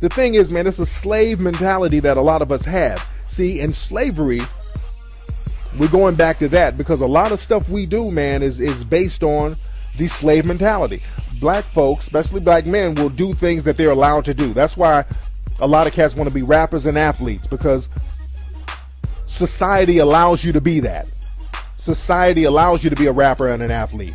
The thing is, man, it's a slave mentality that a lot of us have. See, in slavery, we're going back to that because a lot of stuff we do, man, is based on the slave mentality. Black folks, especially black men, will do things that they're allowed to do. That's why a lot of cats want to be rappers and athletes, because society allows you to be that. Society allows you to be a rapper and an athlete.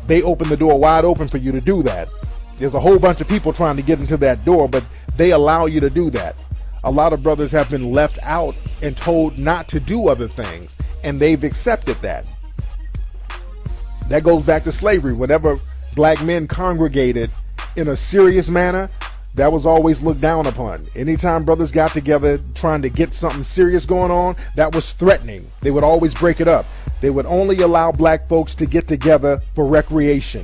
They open the door wide open for you to do that. There's a whole bunch of people trying to get into that door, but they allow you to do that. A lot of brothers have been left out and told not to do other things, and they've accepted that. That goes back to slavery. Whenever black men congregated in a serious manner, that was always looked down upon. Anytime brothers got together trying to get something serious going on, that was threatening. They would always break it up. They would only allow black folks to get together for recreation.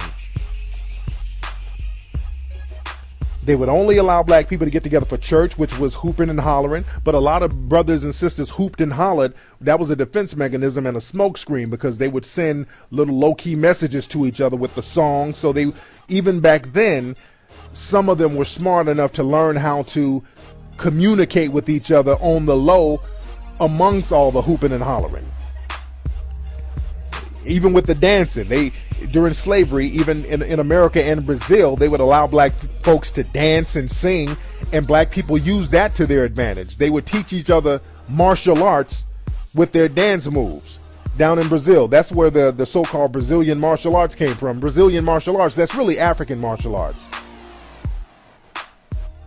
They would only allow black people to get together for church, which was hooping and hollering. But a lot of brothers and sisters hooped and hollered. That was a defense mechanism and a smoke screen, because they would send little low-key messages to each other with the song. So they, even back then, some of them were smart enough to learn how to communicate with each other on the low amongst all the hooping and hollering. Even with the dancing, during slavery, even in America and Brazil, they would allow black folks to dance and sing, and black people used that to their advantage. They would teach each other martial arts with their dance moves. Down in Brazil, that's where the so-called Brazilian martial arts came from. Brazilian martial arts, that's really African martial arts.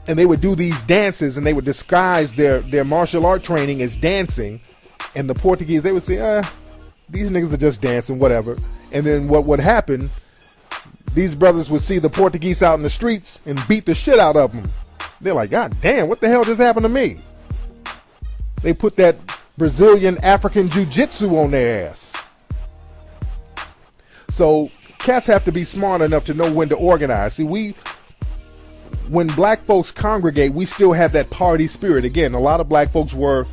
And they would do these dances, and they would disguise their martial art training as dancing. And the Portuguese, they would say, these niggas are just dancing, whatever. And then what would happen, these brothers would see the Portuguese out in the streets and beat the shit out of them. They're like, God damn, what the hell just happened to me? They put that Brazilian African jiu-jitsu on their ass. So cats have to be smart enough to know when to organize. See, when black folks congregate, we still have that party spirit. Again, a lot of black folks were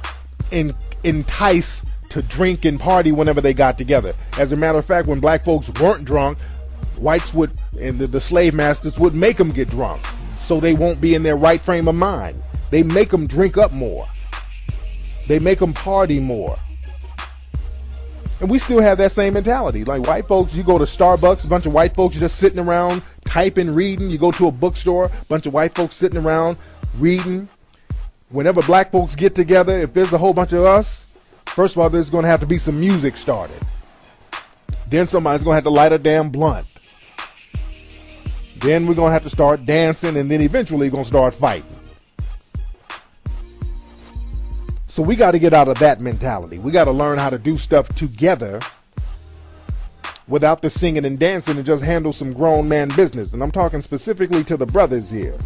enticed to drink and party whenever they got together. As a matter of fact, when black folks weren't drunk, whites would, and the slave masters would make them get drunk so they won't be in their right frame of mind. They make them drink up more. They make them party more. And we still have that same mentality. Like white folks, you go to Starbucks, a bunch of white folks just sitting around typing, reading. You go to a bookstore, a bunch of white folks sitting around reading. Whenever black folks get together, if there's a whole bunch of us, first of all, there's going to have to be some music started. Then somebody's going to have to light a damn blunt. Then we're going to have to start dancing, and then eventually we're going to start fighting. So we got to get out of that mentality. We got to learn how to do stuff together without the singing and dancing, and just handle some grown man business. And I'm talking specifically to the brothers here.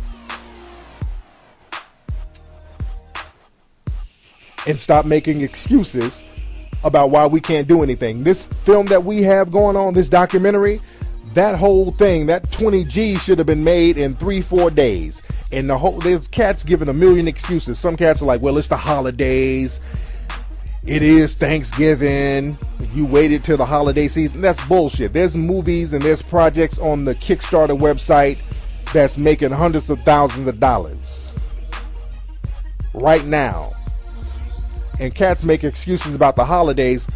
And stop making excuses about why we can't do anything. This film that we have going on, this documentary, that whole thing, that 20 G's should have been made in 3-4 days. And there's cats giving a million excuses. Some cats are like, well, it's the holidays. It is Thanksgiving. You waited till the holiday season. That's bullshit. There's movies and there's projects on the Kickstarter website that's making hundreds of thousands of dollars right now. And cats make excuses about the holidays.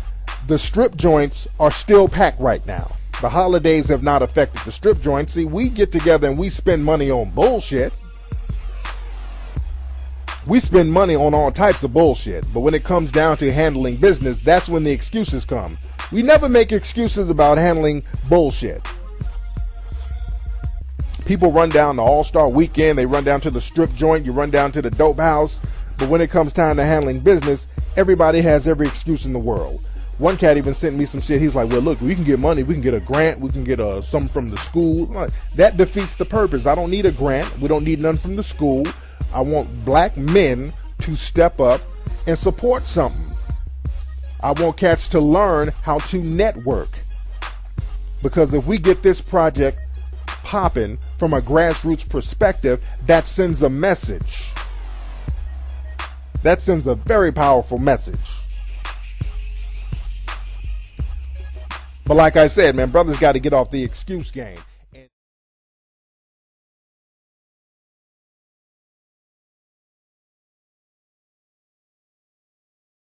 The strip joints are still packed right now. The holidays have not affected the strip joints. See, we get together and we spend money on bullshit. We spend money on all types of bullshit. But when it comes down to handling business, that's when the excuses come. We never make excuses about handling bullshit. People run down the All-Star Weekend. They run down to the strip joint. You run down to the dope house. But when it comes time to handling business, everybody has every excuse in the world. One cat even sent me some shit. He's like, well, look, we can get money. We can get a grant. We can get something from the school. That defeats the purpose. I don't need a grant. We don't need none from the school. I want black men to step up and support something. I want cats to learn how to network. Because if we get this project popping from a grassroots perspective, that sends a message. That sends a very powerful message. But like I said, man, brothers got to get off the excuse game.